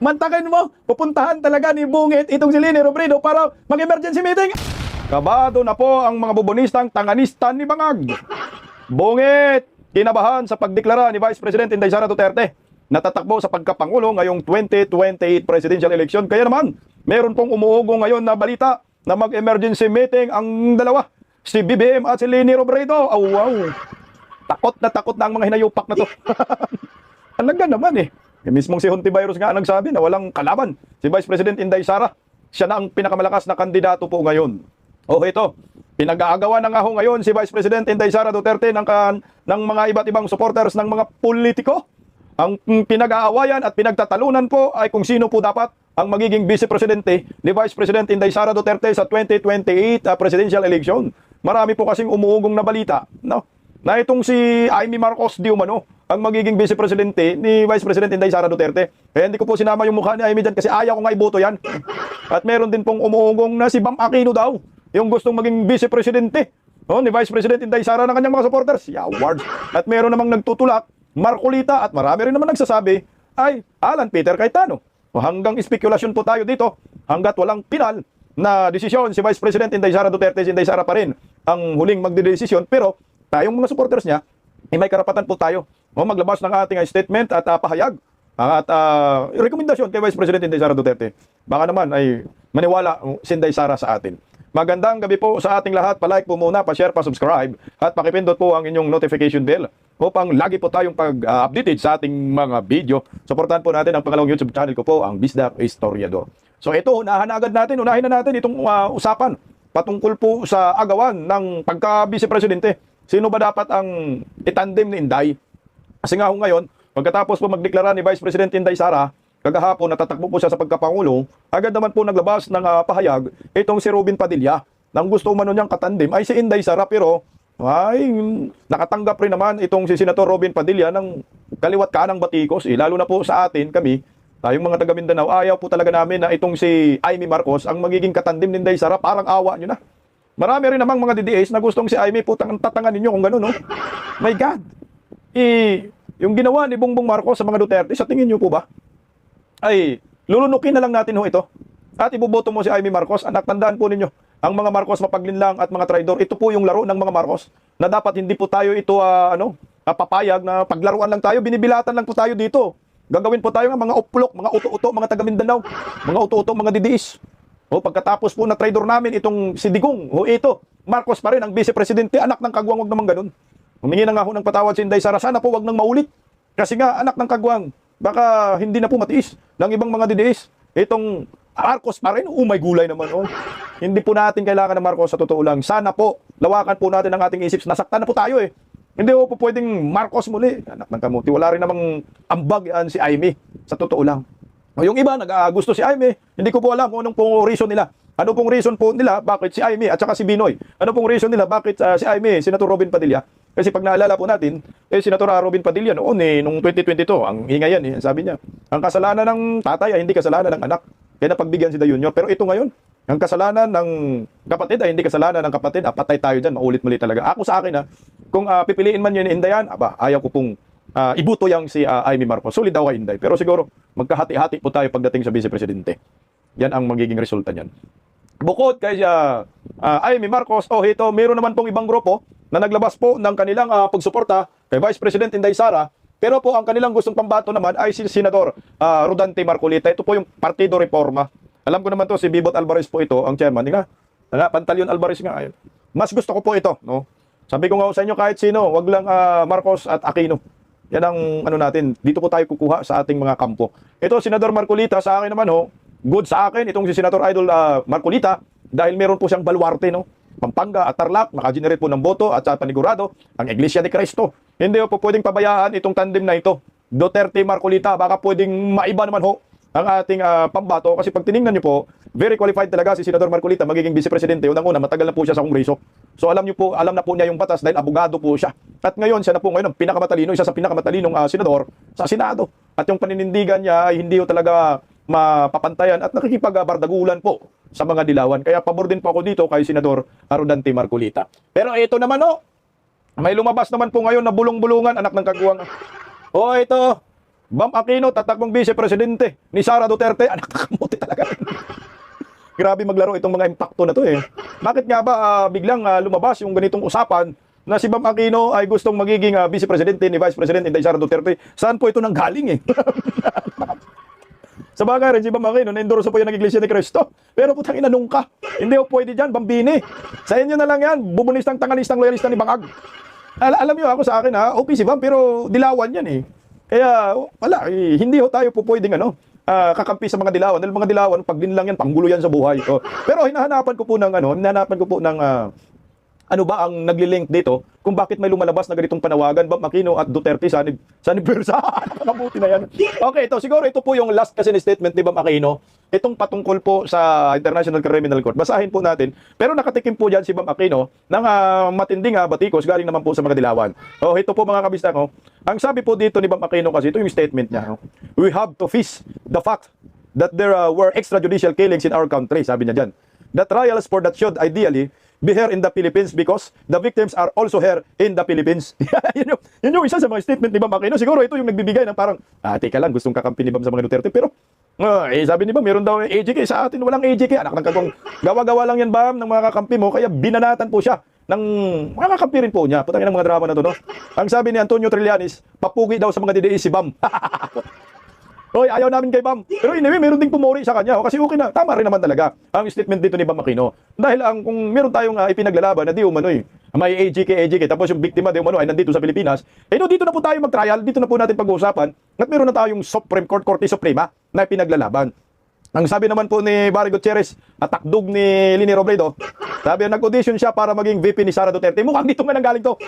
Mantakin mo, pupuntahan talaga ni Bungit itong si Leni Robredo para mag-emergency meeting. Kabado na po ang mga bubonistang tanganistan ni Bangag. Bungit, kinabahan sa pagdeklara ni Vice President Inday Sara Duterte na tatakbo sa pagkapangulo ngayong 2028 presidential election. Kaya naman, meron pong umuugong ngayon na balita na mag-emergency meeting ang dalawa, si BBM at si Leni Robredo. Oh, wow. Takot na ang mga hinayupak na to. Alaga naman eh. Mismong si Hontivirus nga nagsabi na walang kalaban. Si Vice President Inday Sara, siya na ang pinakamalakas na kandidato po ngayon. Okay ito, pinag-aagawan na nga ho ngayon si Vice President Inday Sara Duterte ng mga iba't ibang supporters ng mga politiko. Ang pinag-aawayan at pinagtatalunan po ay kung sino po dapat ang magiging Vice Presidente ni Vice President Inday Sara Duterte sa 2028 presidential election. Marami po kasing umuugong na balita, no? Na itong si Amy Marcos di umano ang magiging Vice Presidente ni Vice President Inday Sara Duterte. Kaya hindi ko po sinama yung mukha ni Amy dyan kasi ayaw ko nga iboto yan. At meron din pong umuugong na si Bam Aquino daw, yung gustong maging Vice Presidente, no, ni Vice President Inday Sara ng kanyang mga supporters. Yawards. At meron namang nagtutulak, Marcolita, at marami rin naman nagsasabi ay Alan Peter Cayetano. Hanggang spekulasyon po tayo dito, hanggat walang pinal na desisyon si Vice President Inday Sara Duterte, si Inday Sara pa rin ang huling magdedesisyon, pero tayong mga supporters niya, may karapatan po tayo maglabas ng ating statement at pahayag at rekomendasyon kay Vice President Inday Sara Duterte. Baka naman ay maniwala si Inday Sara sa atin. Magandang gabi po sa ating lahat. Pa-like po muna, pa-share, pa-subscribe at pakipindot po ang inyong notification bell upang lagi po tayong pag-updated sa ating mga video. Suportahan po natin ang pangalawang YouTube channel ko po, ang Bisdak Historiador. So ito, unahin na natin itong usapan patungkol po sa agawan ng pagka-Vice Presidente. Sino ba dapat ang itandem ni Inday? Kasi nga ngayon, pagkatapos po magdeklara ni Vice President Inday Sara, kagahapon natatakbo po siya sa pagkapangulo, agad naman po naglabas ng pahayag itong si Robin Padilla. Nang gusto umano niyang katandem ay si Inday Sara, pero ay nakatanggap rin naman itong si Senator Robin Padilla ng kaliwat kanang batikos. Lalo na po sa atin, kami, tayong mga taga Mindanao, ayaw po talaga namin na itong si Amy Marcos ang magiging katandem ni Inday Sara. Parang awa nyo na. Marami rin namang mga DDAs na gustong si Amy putang tatangan ninyo kung gano'n, no? My God! Yung ginawa ni Bongbong Marcos sa mga Duterte, sa tingin nyo po ba? Ay, lulunukin na lang natin ho ito. At iboboto mo si Amy Marcos. Anak, tandaan po ninyo, ang mga Marcos mapaglinlang at mga traidor, ito po yung laro ng mga Marcos. Na dapat hindi po tayo ito, papayag na paglaruan lang tayo, binibilatan lang po tayo dito. Gagawin po tayo ng mga uplok, mga uto-uto, mga taga Mindanao, mga uto-uto, mga DDAs. Pagkatapos po na traidor namin itong si Digong, ito, Marcos pa rin ang Vice Presidente, anak ng kagwang, wag naman ganun. Humingi na nga ho ng patawad si Inday Sara, sana po wag nang maulit. Kasi nga, anak ng kagwang, baka hindi na po matiis ng ibang mga DDAs. Itong Marcos pa rin, may gulay naman. Hindi po natin kailangan ng Marcos sa totoo lang. Sana po, lawakan po natin ang ating isip. Nasaktan na po tayo eh. Hindi po pwedeng Marcos muli. Anak ng kamuti, wala rin namang ambag yan si Amy, sa totoo lang. Yung iba, gusto si Amy, hindi ko po alam kung anong pong reason nila. Ano pong reason po nila, bakit si Amy at saka si Binoy? Ano pong reason nila, bakit si Amy, Senator Robin Padilla? Kasi pag naalala po natin, Senator Robin Padilla noon nung 2022, ang ingay yan sabi niya, ang kasalanan ng tatay ay hindi kasalanan ng anak. Kaya napagbigyan si Junior. Pero ito ngayon, ang kasalanan ng kapatid ay hindi kasalanan ng kapatid. Patay tayo dyan, maulit-muli talaga. Ako sa akin, kung pipiliin man yun ni Inday yan, ayaw ko pong ibuto yang si Amy Marcos. Solid daw kay Inday. Pero siguro, magkahati-hati po tayo pagdating sa Vice Presidente. Yan ang magiging resulta niyan. Bukod kay Amy Marcos, ito, meron naman pong ibang grupo na naglabas po ng kanilang pagsuporta kay Vice President Inday Sara. Pero po, ang kanilang gustong pambato naman ay si Senador Rodante Marcolita. Ito po yung Partido Reforma. Alam ko naman to, si Bibot Alvarez po ito, ang chairman. Pantaleon Alvarez nga. Ayun. Mas gusto ko po ito, no? Sabi ko nga sa inyo, kahit sino, wag lang Marcos at Aquino. Yan ang natin. Dito po tayo kukuha sa ating mga kampo. Ito, Senador Marcolita, sa akin naman, good sa akin itong si Senator Idol Marcolita dahil meron po siyang baluarte, no? Pampanga at Tarlac, nakagenerate po ng boto at sa panigurado, ang Iglesia ni Cristo. Hindi po pwedeng pabayaan itong tandem na ito. Duterte Marcolita, baka pwedeng maiba naman ang ating pambato kasi pag tiningnan niyo po, very qualified talaga si Senador Marcolita magiging Vice Presidente. Unang-una, matagal na po siya sa Kongreso. So alam na po niya yung batas dahil abogado po siya. At ngayon, siya na po ngayon ang pinakamatalino, isa sa pinakamatalinong senador sa Senado. At yung paninindigan niya ay hindi talaga mapapantayan at nakikipagbardagulan po sa mga dilawan. Kaya pabor din po ako dito kay Senador Rodante Marcolita. Pero ito naman may lumabas naman po ngayon na bulong-bulungan, anak ng kagwang. Ito, Bam Aquino, tatakbong vice-presidente ni Sara Duterte. Anak nakamuti talaga. Grabe maglaro itong mga impacto na to eh. Bakit nga ba biglang lumabas yung ganitong usapan na si Bam Aquino ay gustong magiging vice-presidente ni Vice President Inday Sara Duterte? Saan po ito nanggaling eh? Sa bagay rin si Bam Aquino, na-endorso po yan ng Iglesia ni Cristo. Pero putang inanong ka. Hindi po pwede dyan, Bambini. Sa inyo na lang yan, bubunistang, tanganistang, loyalista ni Bangag. Alam niyo ako sa akin okay si Bam, pero dilawan yan eh. Kaya wala, hindi ho tayo po pwedeng kakampi sa mga dilawan. Dahil mga dilawan, pag din lang yan, panggulo yan sa buhay. Pero hinahanapan ko po ng ano ba ang nagli-link dito kung bakit may lumalabas na ganitong panawagan, Bam Aquino at Duterte sa anibersaryo. Nakabuti na yan. Okay, siguro ito po yung last kasi ni statement ni Bam Aquino. Itong patungkol po sa International Criminal Court. Basahin po natin. Pero nakatikim po dyan si Bam Aquino ng matinding batikos galing naman po sa mga dilawan. Ito po mga kabista ko. Ang sabi po dito ni Bam Aquino kasi, ito yung statement niya. We have to face the fact that there were extrajudicial killings in our country, sabi niya dyan. The trials for that should ideally be here in the Philippines because the victims are also here in the Philippines. yun yung isa sa mga statement ni Bam Aquino. Siguro ito yung nagbibigay ng parang, teka lang, gustong kakampi ni Bam sa mga Duterte. Pero, sabi ni Bam, meron daw AJK. Sa atin, walang AJK. Anak ng kagong, gawa-gawa lang yan, Bam, ng mga kakampi mo. Kaya binanatan po siya ng mga kakampi rin po niya. Putangin ng mga drama na to, no? Ang sabi ni Antonio Trillanes, papugi daw sa mga DDS si Bam. Hoy, ayaw namin kay Bam. Pero anyway, meron ding pumuri sa kanya. Kasi okay na. Tama rin naman talaga ang statement dito ni Bam Aquino. Dahil kung meron tayong ipinaglalaban na di umano may AJK, tapos yung biktima di umano ay nandito sa Pilipinas, dito na po tayo mag-trial, dito na po natin pag-uusapan at meron na tayong Supreme Court, Korte Suprema na ipinaglalaban. Ang sabi naman po ni Barry Gutierrez, takdog ni Lini Robredo, sabi nag-audition siya para maging VP ni Sara Duterte. Mukhang dito nga nanggaling to.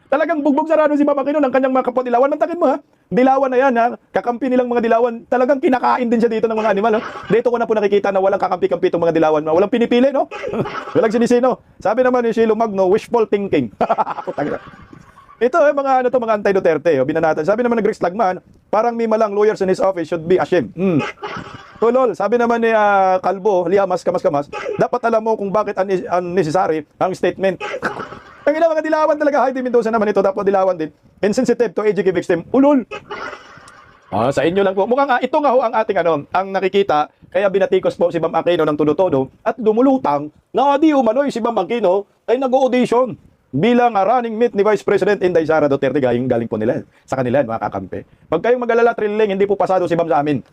Talagang bugbog sarado si Bam Aquino ng kanyang mga kapwa-dilawan. Nantakin mo dilawan na yan kakampi nilang mga dilawan. Talagang kinakain din siya dito ng mga animal. Dito ko na po nakikita na walang kakampi-kampi itong mga dilawan. Walang pinipili, no? Walang sinisino. Sabi naman ni Shilo Magno, wishful thinking. Ito mga mga anti-Duterte, binanatan. Sabi naman ni Greg Slagman, parang may malang lawyers in his office should be ashamed. Lol, sabi naman ni Kalbo, Liamas, Kamas, dapat alam mo kung bakit unnecessary ang statement. Ang ilang mga dilawan talaga, Heidi Mendoza naman ito, dapat dilawan din. Insensitive to AJK victim. Ulol! Sa inyo lang po. Mukhang ito nga ho ang ating ang nakikita. Kaya binatikos po si Bam Aquino ng todo-todo at dumulutang na di umano'y si Bam Aquino ay nag-audition bilang running mate ni Vice President Inday Sara Duterte. Galing po nila sa kanila, mga kakampi. Pag kayong mag-alala, Trilling, hindi po pasado si Bam sa amin.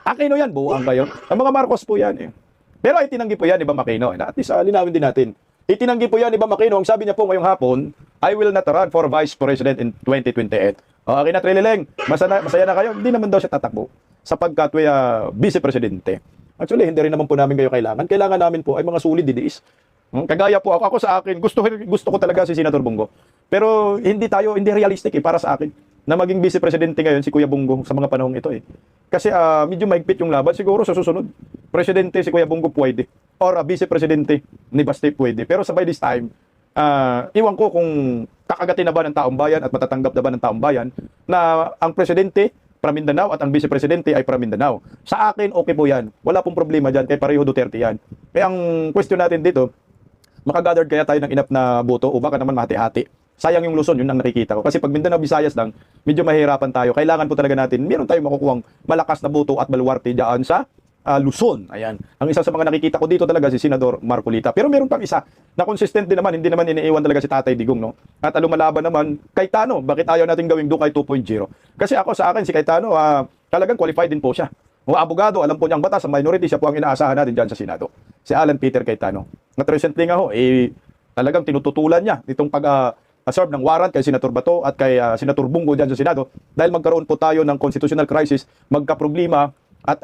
Aquino yan, buwang kayo. Ang mga Marcos po yan Pero ay tinanggi po yan ni Bam Aquino. At least linawin din natin. Itinanggi po yan ni Bam Aquino. Ang sabi niya po ngayong hapon, I will not run for Vice President in 2028. Okay na, Trilileng. Masaya na kayo. Hindi naman daw siya tatakbo sapagkat Vice Presidente. Actually, hindi rin naman po namin kayo kailangan. Kailangan namin po ay mga solid DDS. Kagaya po ako sa akin, gusto ko talaga si Senator Bongo. Pero hindi realistic para sa akin na maging Vice Presidente ngayon si Kuya Bongo sa mga panahong ito Kasi medyo mahigpit yung laban. Siguro sa susunod, Presidente si Kuya Bongo pwede. Or Vice Presidente ni Baste pwede. Pero by this time, iwan ko kung kakagatin na ba ng taong bayan at matatanggap na ba ng taong bayan na ang Presidente para Mindanao at ang Vice Presidente ay para Mindanao. Sa akin, okay po yan. Wala pong problema dyan. Kaya pareho Duterte yan. Kaya ang question natin dito, makagather kaya tayo ng enough na boto o baka naman mahati-hati. Sayang yung Luzon, yun ang nakikita ko. Kasi pag Mindanao, Visayas lang, medyo mahirapan tayo. Kailangan po talaga natin, meron tayong makukuhang malakas na boto at baluarte dyan sa Luzon. Ayan. Ang isa sa mga nakikita ko dito talaga si Senador Marcolita. Pero meron pang isa na consistent din naman, hindi naman iniiwan talaga si Tatay Digong, no? At lumalaban naman, Cayetano. Bakit ayaw natin gawing Dukay 2.0? Kasi ako sa akin, si Cayetano, talagang qualified din po siya. Mga abogado, alam po niyang batas, sa minority, siya po ang inaasahan natin dyan sa Senado. Si Alan Peter Cayetano. At recently nga talagang tinututulan niya itong serve ng warrant kay Senator Bato at kay Senator Bungo dyan sa Senado dahil magkaroon po tayo ng constitutional crisis, magka-problema at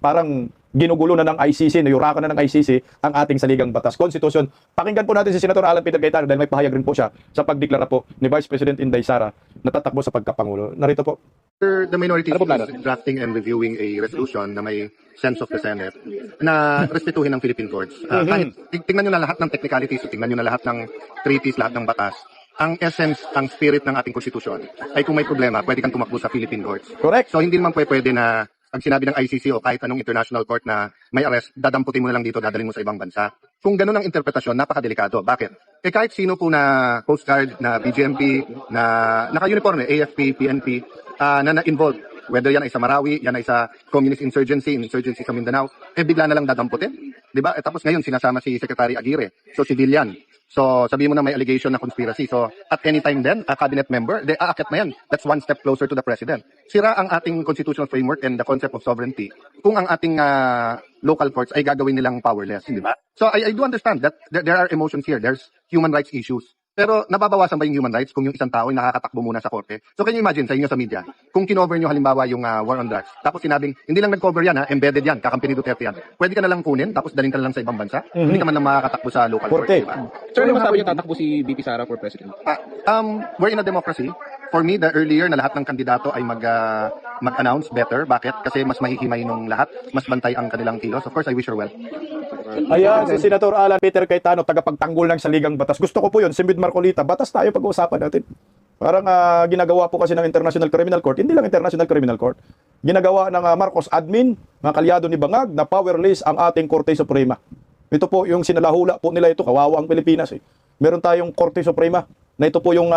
parang ginugulo na ng ICC, nayurakan na ng ICC ang ating saligang batas, Constitution. Pakinggan po natin si Senator Alan Peter Cayetano dahil may pahayag rin po siya sa pagdeklara po ni Vice President Inday Sara na tatakbo sa pagkapangulo. Narito po. The minority is drafting and reviewing a resolution na may sense of the Senate na respetuhin ng Philippine courts. Kahit tingnan nyo na lahat ng technicalities, tingnan nyo na lahat ng treaties, lahat ng batas. Ang essence, ang spirit ng ating konstitusyon ay kung may problema, pwede kang tumakbo sa Philippine courts. Correct. So hindi naman pwede na pag sinabi ng ICC o kahit anong international court na may arrest, dadamputin mo na lang dito, dadalhin mo sa ibang bansa. Kung ganun ang interpretasyon, napakadelikado. Bakit? Kahit sino po na Coast Guard, na BGMP, na naka-uniforme, AFP, PNP, na na-involved, whether yan ay sa Marawi, yan ay sa communist insurgency sa Mindanao, bigla na lang dadamputin. Diba? Tapos ngayon, sinasama si Secretary Aguirre. So, civilian. So, sabihin mo na may allegation na conspiracy. So, at any time then, a cabinet member, aakit na yan. That's one step closer to the president. Sira ang ating constitutional framework and the concept of sovereignty kung ang ating local courts ay gagawin nilang powerless. Di ba? So, I do understand that there are emotions here. There's human rights issues. Pero nababawasan ba yung human rights kung yung isang tao ay nakakatakbo muna sa korte? So can you imagine sa inyo sa media, kung kinover nyo halimbawa yung war on drugs, tapos sinabing, hindi lang nag-cover yan embedded yan, kakampi ni Duterte yan. Pwede ka na lang kunin, tapos dalhin ka na lang sa ibang bansa, hindi ka man lang makakatakbo sa local court. Korte. Diba? Sir, ano masabi niyo tatakbo si VP Sara for president? We're in a democracy. For me, the earlier na lahat ng kandidato ay mag-announce, better. Bakit? Kasi mas mahihimay nung lahat, mas bantay ang kanilang kilos. Of course, I wish her well. Ayan, si Senator Alan Peter Cayetano, tagapagtanggol ng Saligang Batas. Gusto ko po yun, si Mid Marcolita, batas tayo pag-uusapan natin. Parang ginagawa po kasi ng International Criminal Court, hindi lang International Criminal Court, ginagawa ng Marcos admin, mga kalyado ni Bangag, na powerless ang ating Korte Suprema. Ito po yung sinalahula po nila ito, kawawa ang Pilipinas. Meron tayong Korte Suprema, na ito po yung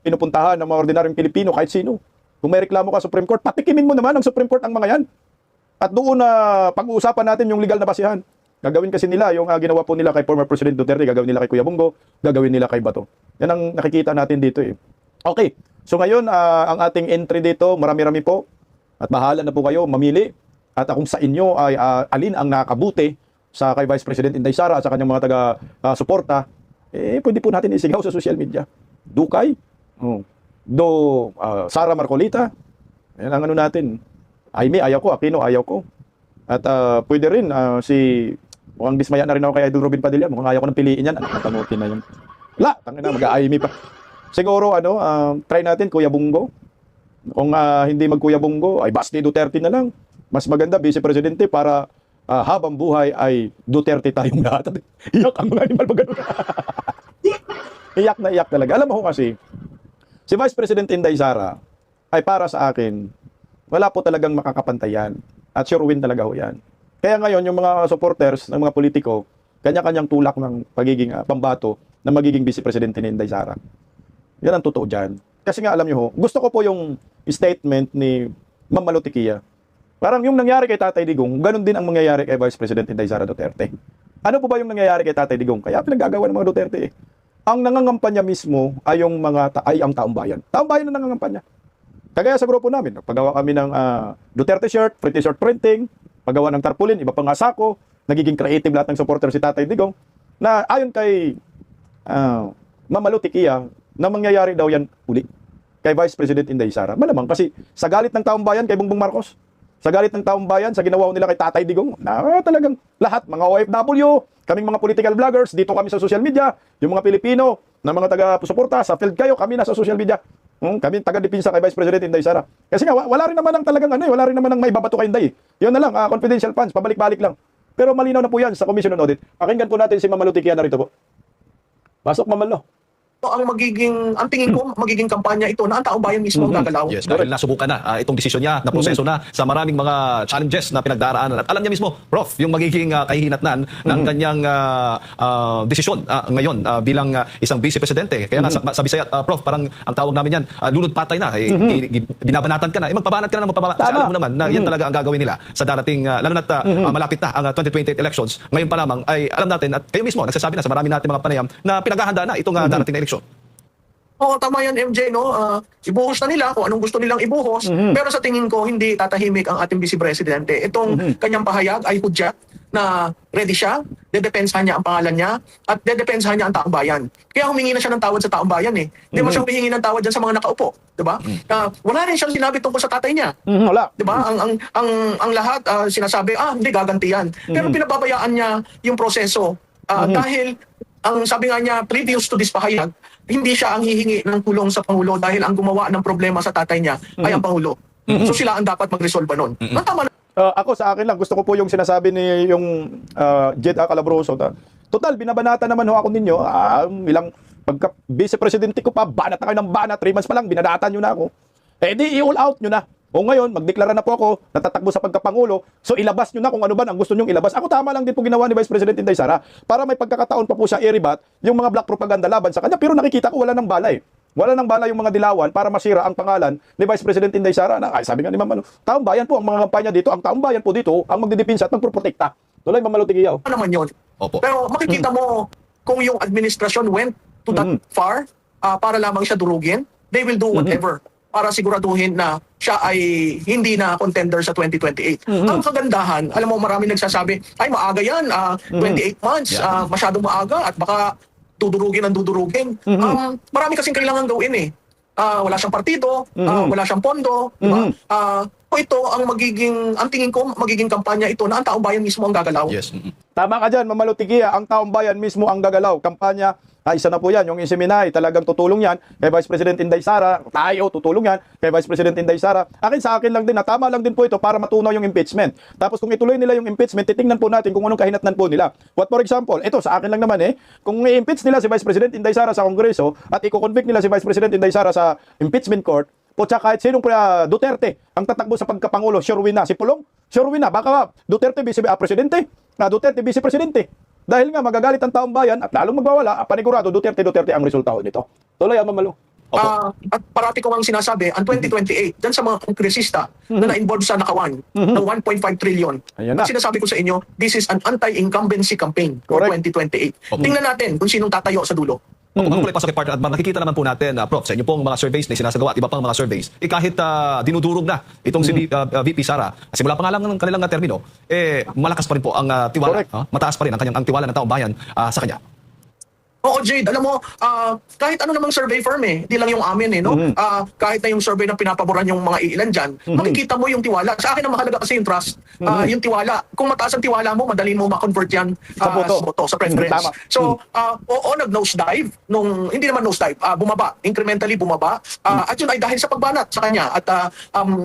pinupuntahan ng mga ordinaryong Pilipino, kahit sino. Kung may reklamo ka sa Supreme Court, patikimin mo naman ang Supreme Court ang mga yan. At doon pag-uusapan natin yung legal na basihan. Gagawin kasi nila yung ginawa po nila kay former President Duterte, gagawin nila kay Kuya Bongo, gagawin nila kay Bato. Yan ang nakikita natin dito Okay, so ngayon ang ating entry dito, marami-rami po. At bahala na po kayo mamili. At kung sa inyo ay alin ang nakakabuti sa kay Vice President Inday Sara at sa kanyang mga taga-suporta, pwede po natin isigaw sa social media. Dukay, Sara Marcolita, yan ang ano natin. Jaime, ayaw ko. Aquino, ayaw ko. At pwede rin si mukhang dismaya na rin ako kay Idol Robin Padilla. Mukhang ayaw ko nang piliin yan. Tamutin na yun. Wala, tangina, mag-aimi pa. Siguro, try natin, Kuya Bongo. Kung hindi mag-Kuya Bongo, ay Basti Duterte na lang. Mas maganda, Vice Presidente, para habang buhay ay Duterte tayong lahat. Iyak ang mga animal pag gano'n. Iyak na iyak talaga. Alam mo kasi, si Vice President Inday Sara ay para sa akin, wala po talagang makakapantayan. At sure win talaga ho yan. Kaya ngayon, yung mga supporters ng mga politiko, kanya-kanyang tulak ng pagiging pambato na magiging Vice Presidente ni Inday Sara. Yan ang totoo dyan. Kasi nga alam nyo ho, gusto ko po yung statement ni Ma'am Malutikia. Parang yung nangyari kay Tatay Digong, ganun din ang mangyayari kay Vice President Inday Sara Duterte. Ano po ba yung nangyayari kay Tatay Digong? Kaya pinaggagawa ng mga Duterte Ang nangangampanya mismo ay yung ay ang taong bayan. Taong bayan na nangangampanya. Kagaya sa grupo namin, nagpagawa kami ng Duterte shirt, pretty shirt printing, paggawa ng tarpaulin, iba pang sako, nagiging creative lahat ng supporter si Tatay Digong, na ayon kay Ma'am Malutikia, na mangyayari daw yan uli kay Vice President Inday Sara. Malamang kasi sa galit ng taong bayan kay Bongbong Marcos, sa galit ng taong bayan sa ginawa nila kay Tatay Digong, na talagang lahat, mga OFW, kaming mga political vloggers, dito kami sa social media, yung mga Pilipino na mga taga-suporta, sa field kayo, kami nasa social media. Kami taga-dipinsa kay Vice President Inday Sara. Kasi nga, wala rin naman ang talagang wala rin naman ang maibabato kay Inday. Yun na lang, confidential funds, pabalik-balik lang. Pero malinaw na po yan sa Commission on Audit. Pakinggan po natin si Ma'am Malutikia na rito po. Pasok, Ma'am Malo. Ang tingin ko, magiging kampanya ito na ang taong bayan mismo ang gagalaw. Yes, dahil nasubukan na itong desisyon niya, na proseso na sa maraming mga challenges na pinagdaraanan. At alam niya mismo, Prof, yung magiging kahihinatnan ng kanyang desisyon ngayon bilang isang vice presidente. Kaya nga sa Bisaya, Prof, parang ang tawag namin yan, lunod patay na. Binabanatan ka na. Magpabanat ka na ng magpabanat. Kasi alam mo naman na yan talaga ang gagawin nila sa darating, lalo na't malapit na ang 2028 elections. Ngayon pa lamang ay alam natin at kayo mismo nagsasabi na sa marami natin mga panayam na pinaghahanda na itong darating na eleksyon. Oo, tama yan, MJ, no? Ibuhos na nila kung anong gusto nilang ibuhos. Pero sa tingin ko, hindi tatahimik ang ating Vice Presidente. Itong kanyang pahayag ay hudyat na ready siya, dedepensahan niya ang pangalan niya, at dedepensahan niya ang taong bayan. Kaya humingi na siya ng tawad sa taong bayan eh. Hindi mo siya humingi ng tawad dyan sa mga nakaupo. Diba? Wala rin siyang sinabi tungkol sa tatay niya. Wala. Diba? Ang lahat sinasabi, hindi gaganti yan. Pero pinababayaan niya yung proseso. Dahil, ang sabi nga niya, previous to this pahayag, hindi siya ang hihingi ng tulong sa Pangulo dahil ang gumawa ng problema sa tatay niya ay ang Pangulo. So sila ang dapat mag-resolve nun. Tama na. Ako sa akin lang, gusto ko po yung sinasabi ni yung Jed Calabroso. Total, binabanata naman ho ako ninyo. Ilang pagka vice presidente ko pa, banat na kayo ng banat. 3 months pa lang, binanatan nyo na ako. Eh di, i-all out nyo na. O ngayon, magdeklara na po ako, natatakbo sa pagkapangulo, so ilabas nyo na kung ano ba ang gusto nyong ilabas. Ako tama lang din po ginawa ni Vice President Inday Sara para may pagkakataon pa po siya i-rebat yung mga black propaganda laban sa kanya. Pero nakikita ko wala nang balay. Wala nang bala yung mga dilawan para masira ang pangalan ni Vice President Inday Sara. Na, ay, sabi nga ni Ma'am, taong bayan po ang mga kampanya dito, ang taong bayan po dito ang magdidipinsa at magproprotekta. Tuloy, Ma'am Malu Tigiyaw. Ano naman yun? Opo. Pero makikita mo kung yung administrasyon went to that far para lamang siya durugin, they will do whatever para siguraduhin na siya ay hindi na contender sa 2028. Ang kagandahan, alam mo marami nagsasabi, ay maaga yan, 28 months, masyadong maaga at baka dudurugin ang dudurugin. Marami kasing kailangan gawin eh. Wala siyang partido, wala siyang pondo, diba? Ito ang ang tingin ko, magiging kampanya ito na ang taong bayan mismo ang gagalaw. Yes. Tama ka dyan, Ma'am Malu Tigiya, ang taong bayan mismo ang gagalaw. Kampanya, isa na po yan, yung Inseminay, talagang tutulong yan kay Vice President Inday Sara, tayo tutulong yan kay Vice President Inday Sara. Sa akin lang din, tama lang din po ito para matunaw yung impeachment. Tapos kung ituloy nila yung impeachment, titingnan po natin kung anong kahinatnan po nila. What for example, ito sa akin lang naman kung i-impeach nila si Vice President Inday Sara sa Kongreso at i-convict nila si Vice President Inday Sara sa impeachment court, tsaka kahit sinong Duterte ang tatakbo sa pagkapangulo, sure win na. Si Pulong, sure win na. Baka Duterte Presidente, Duterte Vice Presidente. Dahil nga magagalit ang taong bayan at lalong magwawala, panigurado Duterte ang resulta nito. Tuloy, Ma'am Malu. At parati ko ang sinasabi, ang 2028, dyan sa mga kongresista na na-involve sa nakawan ng 1.5 trillion. Ayan na. At sinasabi ko sa inyo, this is an anti-incumbency campaign for Correct. 2028. Tingnan natin kung sinong tatayo sa dulo. Bago pasok kay partner, at nakikita naman po natin, Prof, sa inyo pong mga surveys na sinasagawa at iba pang mga surveys, kahit dinudurog na itong si VP Sara, simula pa nga lang ng kanilang termino, malakas pa rin po ang tiwala, mataas pa rin ang tiwala ng taong bayan sa kanya. Oo, Jade, alam mo, kahit ano namang survey firm hindi lang yung amin no? Kahit na yung survey na pinapaboran yung mga iilan dyan, makikita mo yung tiwala. Sa akin ang mahalaga kasi yung trust, yung tiwala. Kung mataas ang tiwala mo, madali mo ma-convert yan sa boto, sa preference. Tama. So, nag-nosedive, hindi naman nosedive, bumaba, incrementally bumaba, at yun ay dahil sa pagbanat sa kanya. At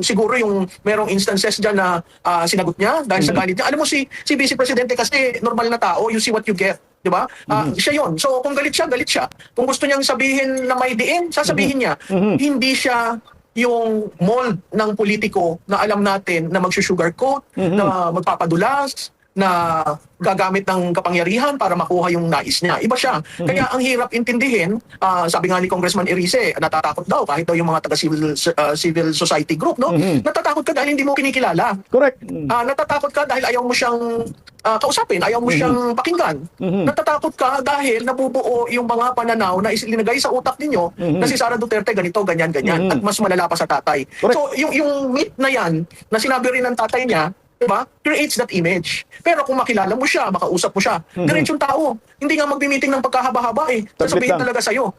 siguro yung merong instances dyan na sinagot niya dahil sa galit niya. Alam mo, si Vice Presidente kasi normal na tao, you see what you get. Di ba? Siya yun. So, kung galit siya. Kung gusto niyang sabihin na may diin, sasabihin niya. Hindi siya yung mold ng politiko na alam natin na magsusugarcoat, na magpapadulas, na gagamit ng kapangyarihan para makuha yung nais niya. Iba siya. Kaya ang hirap intindihin, sabi nga ni Congressman Erice, natatakot daw kahit daw yung mga taga-civil society group, no? Natatakot ka dahil hindi mo kinikilala. Correct. Natatakot ka dahil ayaw mo siyang kausapin, ayaw mo siyang pakinggan. Natatakot ka dahil nabubuo yung mga pananaw na ilinagay sa utak ninyo na si Sara Duterte ganito, ganyan. At mas malala pa sa tatay. Correct. So, yung myth na yan, na sinabi rin ng tatay niya, diba? Creates that image. Pero kung makilala mo siya, makausap mo siya, diretsong tao. Hindi nga mag-meeting ng pagkahaba-haba sasabihin lang. talaga sa'yo.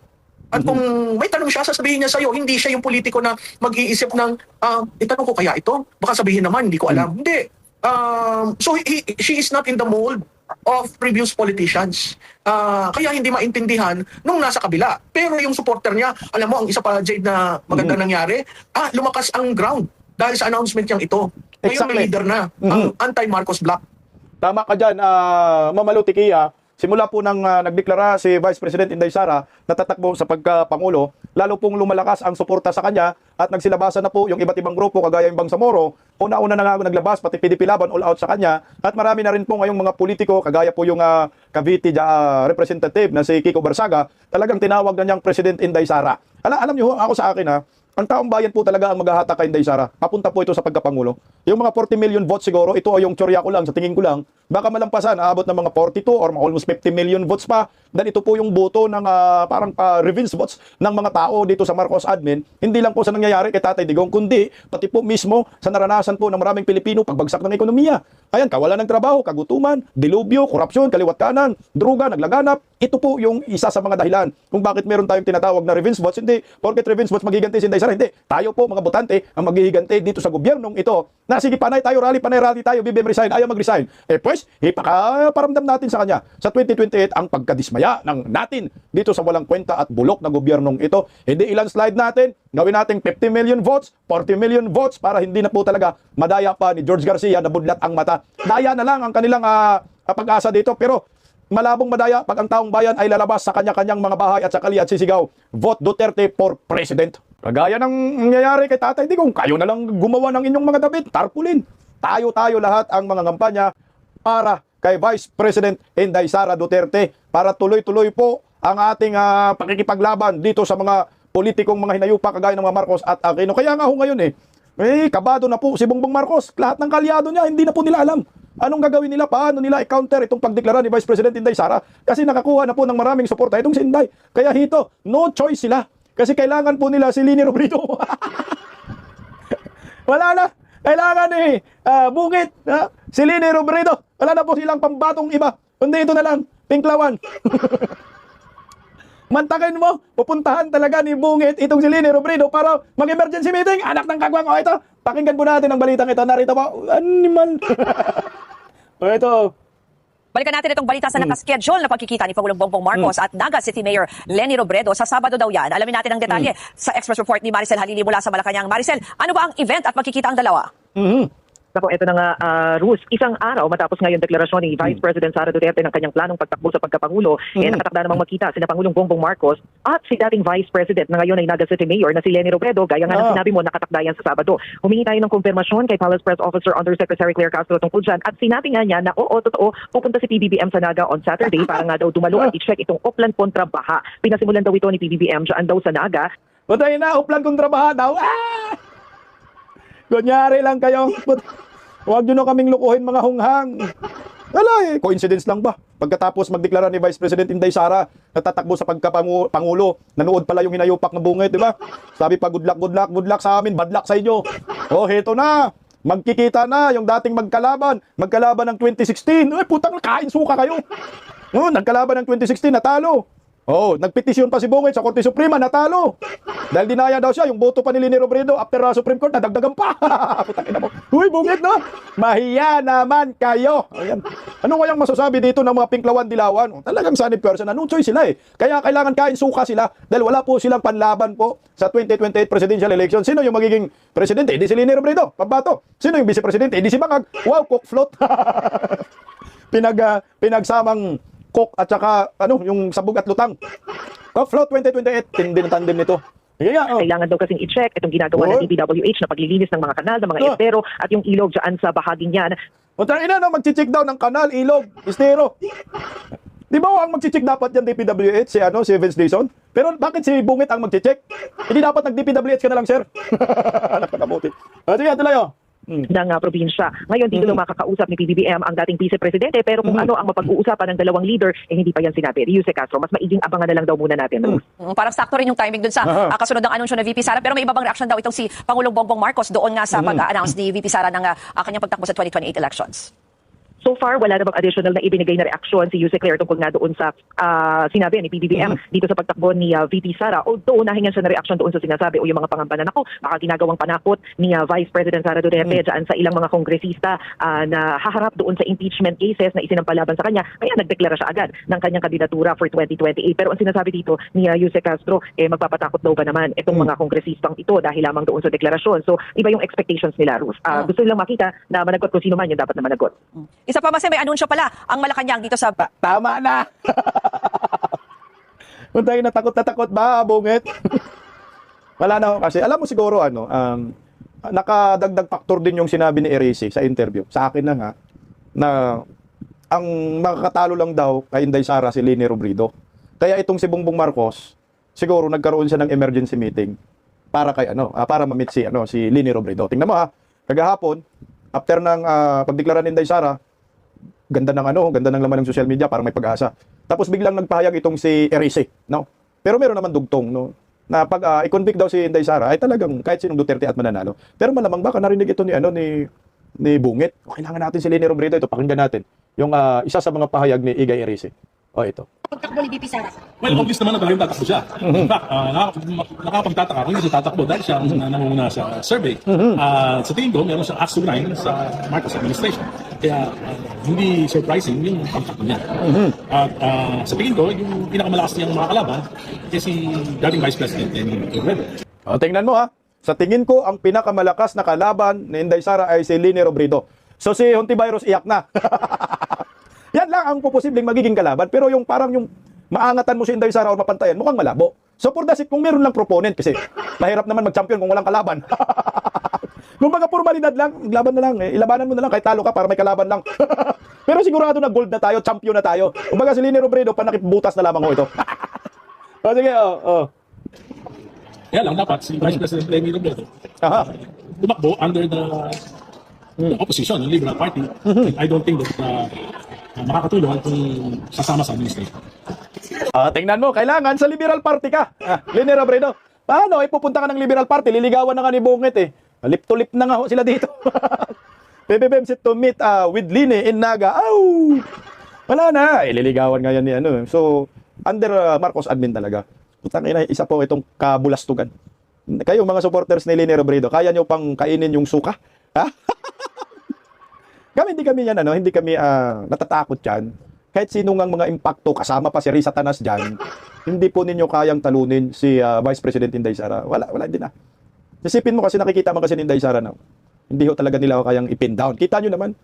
At kung may tanong siya, sasabihin niya sa'yo, hindi siya yung politiko na mag-iisip ng, itanong ko kaya ito? Baka sabihin naman, hindi ko alam. Hindi. So she is not in the mold of previous politicians. Kaya hindi maintindihan nung nasa kabila. Pero yung supporter niya, alam mo, ang isa pa, Jade, na maganda nangyari, lumakas ang ground dahil sa announcement niyang ito. Ngayon Exactly. may leader na, ang anti-Marcos Bloc. Tama ka dyan, Ma'am Malu Tigiya. Simula po nang nagdeklara si Vice President Inday Sara na tatakbo sa pagkapangulo, lalo pong lumalakas ang suporta sa kanya at nagsilabasan na po yung iba't ibang grupo kagaya yung Bangsamoro. Una-una na nga naglabas, pati PDP Laban, all out sa kanya. At marami na rin po ngayong mga politiko, kagaya po yung Cavite representative na si Kiko Barsaga, talagang tinawag na niyang President Inday Sara. Alam niyo, ako sa akin ang taong bayan po talaga ang maghahatak kay Inday Sara. Papunta po ito sa pagkapangulo. Yung mga 40 million votes siguro, ito ay yung tsorya ko lang, sa tingin ko lang, baka malampasan, aabot ng mga 42 or almost 50 million votes pa. Dan ito po yung boto ng parang revenge votes ng mga tao dito sa Marcos admin. Hindi lang po sa nangyayari kay Tatay Digong, kundi pati po mismo sa naranasan po ng maraming Pilipino pagbagsak ng ekonomiya. Ayan, kawalan ng trabaho, kagutuman, dilubyo, korupsyon, kaliwat kanan, druga, naglaganap. Ito po yung isa sa mga dahilan kung bakit meron tayong tinatawag na revenge votes. Hindi, porket revenge votes magiganti si Inday Sara. Hindi, tayo po mga botante ang maghihiganti dito sa gobyernong ito. Na sige, panay rally tayo, BBM resign, ayaw mag-resign. Pues, ipakaparamdam natin sa kanya sa 2028 ang pagkadismaya ng natin dito sa walang kwenta at bulok na gobyernong ito. Hindi ilan slide natin, gawin natin 50 million votes, 40 million votes para hindi na po talaga madaya pa ni George Garcia na budlat ang mata. Daya na lang ang kanilang pag-asa dito, pero malabong madaya pag ang taong bayan ay lalabas sa kanya-kanyang mga bahay at sakali at sisigaw, Vote Duterte for President. Kagaya ng nangyayari kay Tatay Digong, kayo na lang gumawa ng inyong mga damit, tarpulin. Tayo-tayo lahat ang mga kampanya para kay Vice President Inday Sara Duterte para tuloy-tuloy po ang ating pakikipaglaban dito sa mga politikong mga hinayupa kagaya ng mga Marcos at Aquino. Kaya nga ho ngayon kabado na po si Bongbong Marcos. Lahat ng kalyado niya, hindi na po nila alam anong gagawin nila, paano nila i-counter itong pagdeklara ni Vice President Inday Sara kasi nakakuha na po ng maraming suporta itong si Inday. Kaya hito, no choice sila kasi kailangan po nila si Leni Robredo. Wala na. Kailangan bungit. Si Leni Robredo. Wala na po silang pambatong iba. Kundi ito na lang, Pinklawan. Mantakin mo, pupuntahan talaga ni Bungit itong si Leni Robredo para mag-emergency meeting. Anak ng kagwang. O ito, pakinggan po natin ang balitang ito. Narito po, animal. O ito. Balikan natin itong balita sa nakaschedule na pagkikita ni Pangulong Bongbong Marcos at Naga City Mayor Leni Robredo sa Sabado daw yan. Alamin natin ang detalye sa Express Report ni Maricel Halili mula sa Malacanang. Maricel, ano ba ang event at pagkikita ang dalawa? Ako, ito na nga, Rus, isang araw matapos ngayon deklarasyon ni Vice President Sara Duterte ng kanyang planong pagtakbo sa pagkapangulo, nakatakda namang magkita sina Pangulong Bongbong Marcos at si dating Vice President na ngayon ay Naga City Mayor na si Leni Robredo, gaya nga ng sinabi mo, nakatakda yan sa Sabado. Humingi tayo ng kumpirmasyon kay Palace Press Officer Undersecretary Claire Castro tungkol dyan at sinabi nga niya na oo, totoo, pupunta si PBBM sa Naga on Saturday para nga daw dumalo at i-check itong Oplan kontra Baha. Pinasimulan daw ito ni PBBM dyan daw sa Naga. Putay na, uplan kontra Baha daw. Kunyari lang kayo. Huwag nyo na kaming lukuhin mga hunghang. Wala coincidence lang ba? Pagkatapos magdeklara ni Vice President Inday Sara, natatakbo sa pagkapangulo, nanood pala yung hinayupak na Bungit, di ba? Sabi pa, good luck sa amin, bad luck sa inyo. Oh, heto na. Magkikita na yung dating magkalaban ng 2016. Ay, putang kain suka kayo. Nagkalaban ng 2016, natalo. Oh, nagpetisyon pa si Bungit sa Korte Suprema, natalo. Dahil dinaya daw siya, yung boto pa ni Leni Robredo after Supreme Court, nadagdagan pa. Putangin na mo. Uy, Bungit no? Mahiya naman kayo. Ayan. Ano kayang masasabi dito ng mga Pinklawan Dilawan? Talagang sanib person, no choice sila Kaya kailangan kain suka sila dahil wala po silang panlaban po sa 2028 presidential election. Sino yung magiging presidente? Hindi si Leni Robredo, pambato. Sino yung vice presidente? Hindi si Bangag. Wow, cook float. Pinagsamang Coke at saka yung sabog at lutang. Float 2028, tindi na tandem nito. Kailangan daw kasing i-check itong ginagawa ng DPWH na paglilinis ng mga kanal, ng mga estero at yung ilog dyan sa bahaging yan. Ina, magchichik daw ng kanal, ilog, estero. Di ba ang magchichik dapat yan DPWH, si Vince Dizon? Pero bakit si Bungit ang magchichik? Hindi dapat nag-DPWH ka na lang, sir. Anak na kabuti. Sige, tuloy ng probinsya. Ngayon, dito lang makakausap ni PBBM ang dating Vice Presidente, pero kung ano ang mapag-uusapan ng dalawang leader, hindi pa yan sinabi. Yuse Castro, mas maiging abangan na lang daw muna natin. Parang sakto rin yung timing dun sa kasunod ng anunsyo ng VP Sara, pero may iba bang reaction daw itong si Pangulong Bongbong Marcos doon nga sa pag-announce ni VP Sara ng kanyang pagtakbo sa 2028 elections? So far, wala namang additional na ibinigay na reaksyon si Yuse Claire tungkol nga doon sa sinabi ni PBBM dito sa pagtakbo ni VP Sara. Although nahingan siya na reaksyon doon sa sinasabi o yung mga pangambanan ako, baka ginagawang panakot ni Vice President Sara Duterte dyan sa ilang mga kongresista na haharap doon sa impeachment cases na isinampalaban sa kanya. Kaya nagdeklara siya agad ng kanyang kandidatura for 2028. Pero ang sinasabi dito ni Yuse Castro, magpapatakot daw ba naman itong mga kongresistang ito dahil lamang doon sa deklarasyon. So, iba yung expectations nila, Ruth. Gusto nilang makita na managot kung sino man yung dapat na managot. Isa pa mas may anunsyo pala ang Malacanang dito sa... Tama na! Huwag na takot ba, Bungit? Wala na kasi. Alam mo siguro, nakadagdag factor din yung sinabi ni Eresi sa interview. Sa akin na nga, na ang makakatalo lang daw kay Inday Sara si Leni Robredo. Kaya itong si Bongbong Marcos, siguro nagkaroon siya ng emergency meeting para kay para ma-meet si Leni Robredo. Tingnan mo kagahapon, after ng pagdeklara ni Inday Sara, ganda ng laman ng social media, parang may pag-asa. Tapos biglang nagpahayag itong si Eresi, no? Pero meron naman dugtong, no? Na pag i-convict daw si Inday Sara, ay talagang kahit sinong Duterte at mananalo. Pero malamang baka narinig ito ni Bungit. O, kailangan natin si Leni Robredo, ito pakinggan natin. Yung isa sa mga pahayag ni Igay Eresi. O, ito. Pagtakbo ni VP Sara. Well, obvious naman na talagang tatakbo siya. In fact, nakapagtataka kung hindi siya tatakbo dahil siya ang nangunguna sa survey. Sa tingin ko, meron siyang axe to grind sa Marcos administration. Kaya hindi surprising yung pagtakbo niya. At sa tingin ko, yung pinakamalakas niyang mga kalaban ay si dating Vice President Leni Robredo. O, tingnan mo Sa tingin ko, ang pinakamalakas na kalaban ni Inday Sara ay si Leni Robredo. So si Hontivirus iyak na. Yan lang ang posibleng magiging kalaban. Pero yung parang yung maangatan mo si Inday Sara o mapantayan, mukhang malabo. So for the sake, kung meron lang proponent, kasi mahirap naman mag-champion kung walang kalaban. Kung baga formalidad lang, laban na lang. Ilabanan mo na lang kahit talo ka para may kalaban lang. Pero sigurado na gold na tayo, champion na tayo. Kung baga si Leni Robredo, panakipbutas na lamang ho ito. O sige, Kaya lang dapat si Vice President Lenny Robredo Aha. tumakbo under the opposition, the Liberal Party. I don't think that makakatulong kung sasama sa administration. Tingnan mo, kailangan sa Liberal Party ka. Leni Robredo. Paano? Pupunta ka ng Liberal Party, liligawan na nga ni Bungit eh. Lip to lip na nga ho sila dito. PBBM set to meet with Lini in Naga. Aw! Wala na. Liligawan nga yan ni ano. So, under Marcos admin talaga. Putang ina, isa po itong kabulastugan. Kayo mga supporters ni Leni Robredo, kaya nyo pang kainin yung suka? Ha? Hindi kami yan, hindi kami natatakot yan. Kahit sino ngang mga impacto, kasama pa si Risa Tanas dyan, hindi po ninyo kayang talunin si Vice President Inday Sara. Wala din na. Isipin mo kasi nakikita mo kasi ni Inday Sara na hindi ho talaga nila kayang ipin down. Kita nyo naman,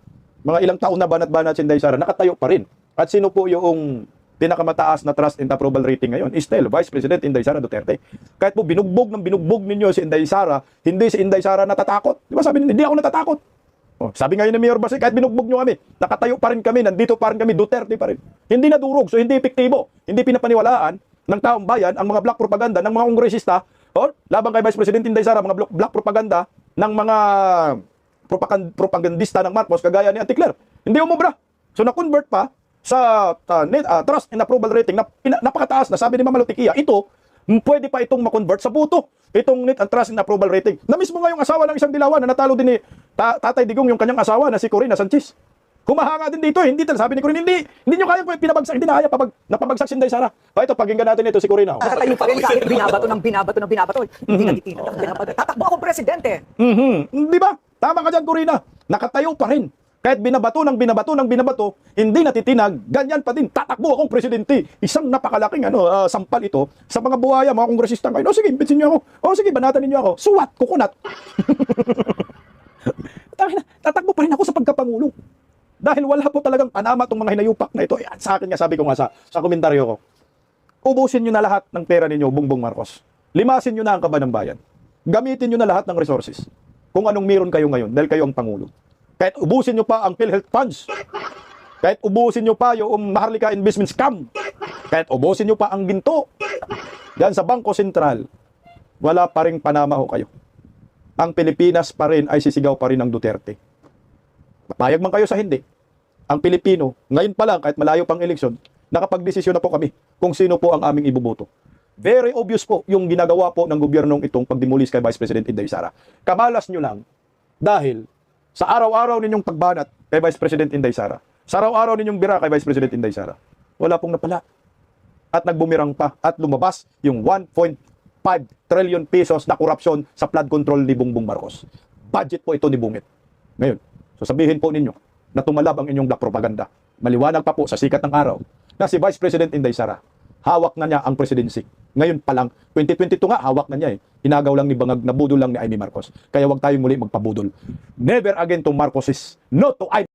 mga ilang taon na banat-banat si Inday Sara, nakatayo pa rin. At sino po yung pinakamataas na trust and approval rating ngayon? Still, Vice President Inday Sara Duterte. Kahit po binugbog ninyo si Inday Sara, hindi si Inday Sara natatakot. Di ba sabi nila, hindi ako natatakot. Sabi ngayon ni Mayor Basi, kahit binugbog nyo kami, nakatayo pa rin kami, nandito pa rin kami, Duterte pa rin. Hindi nadurog, so hindi epektibo. Hindi pinapaniwalaan ng taong bayan ang mga black propaganda ng mga kongresista, laban kay Vice President Inday Sara, mga black propaganda ng mga propagandista ng Marcos, kagaya ni Auntie Claire. Hindi umubra. So na-convert pa sa trust and approval rating na napakataas na, sabi ni Mama Lutikia, ito, pwede pa itong ma-convert sa buto. Itong net and trust and approval rating. Na mismo nga yung asawa ng isang dilawan na natalo din ni Tatay Digong, yung kanyang asawa na si Corina Sanchez. Humahanga din dito, hindi sabi ni Corina, hindi nyo kaya pinabagsak, hindi na kaya napabagsak si Inday Sara. Ito, pakinggan natin ito si Corina. Nakatayo pa rin kahit binabato. Hindi natitinag. Tatakbo akong presidente. Di ba? Tama ka dyan, Corina. Nakatayo pa rin. Kahit binabato, hindi natitinag, ganyan pa din, tatakbo akong presidente. Isang napakalaking sampal ito sa mga buhaya, mga kongresista ngayon. Sige, imbitsin niyo ako. Sige, banatan ninyo ako. Suwat, kukunat. Tatakbo pa rin ako sa pagkapangulo. Dahil wala po talagang panama itong mga hinayupak na ito. Sa akin nga, sabi ko nga sa komentaryo ko, ubusin nyo na lahat ng pera ninyo, Bongbong Marcos. Limasin nyo na ang kaban ng bayan. Gamitin nyo na lahat ng resources. Kung anong meron kayo ngayon, dahil kayo ang Pangulo. Kahit ubusin nyo pa ang PhilHealth funds. Kahit ubusin nyo pa yung Maharlika investment scam. Kahit ubusin nyo pa ang ginto. Yan sa Bangko Sentral, wala pa rin panama ho kayo. Ang Pilipinas pa rin ay sisigaw pa rin ng Duterte. Papayag man kayo sa hindi. Ang Pilipino, ngayon pa lang, kahit malayo pang eleksyon, nakapagdesisyon na po kami kung sino po ang aming ibuboto. Very obvious po yung ginagawa po ng gobyernong itong pagdimulis kay Vice President Inday Sara. Kamalas nyo lang dahil sa araw-araw ninyong pagbanat kay Vice President Inday Sara, sa araw-araw ninyong bira kay Vice President Inday Sara, wala pong napala. At nagbumirang pa at lumabas yung 1.5 trillion pesos na korupsyon sa flood control ni Bongbong Marcos. Budget po ito ni Bungit. Ngayon, so sabihin po ninyo na tumalab ang inyong black propaganda. Maliwanag pa po sa sikat ng araw na si Vice President Inday Sara, hawak na niya ang presidency. Ngayon pa lang, 2022 nga, hawak na niya eh. Inagaw lang ni Bangag, nabudol lang ni Amy Marcos. Kaya wag tayong muli magpabudol. Never again to Marcoses, no to Amy.